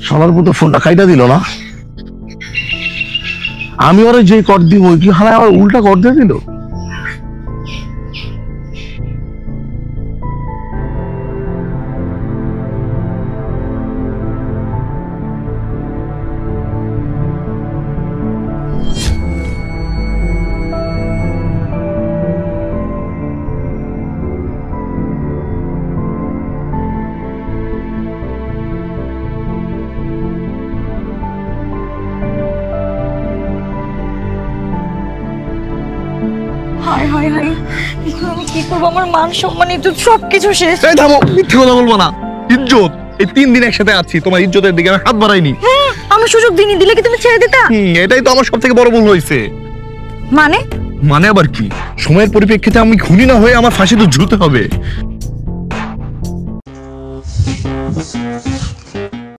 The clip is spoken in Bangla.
শালার মতো ফোনটা কাইটা দিল না। আমি ওরে যে কর দিব ওই কি হালায় আমার উল্টা কর দিয়ে দিল। হায় হায় হায়, এখন আমি কি করবো? আমার মান সম্মান ইজ্জত সবকিছু শেষ। এই থামো, মিথ্যে কথা বলবো না। ইজ্জত, এই 3 দিন একসাথে আছি, তোমার ইজ্জতের দিকে আমি হাত বাড়াইনি। আমি সুযোগ দিইনি, দিলে কি তুমি ছেড়ে দিতা? এটাই তো আমার সব থেকে বড় ভুল হয়েছে। মানে মানে আবার কি? সময়ের পরিপ্রেক্ষিতে আমি খুনি না হয়ে আমার ফাঁসি তো ঝুলতে হবে।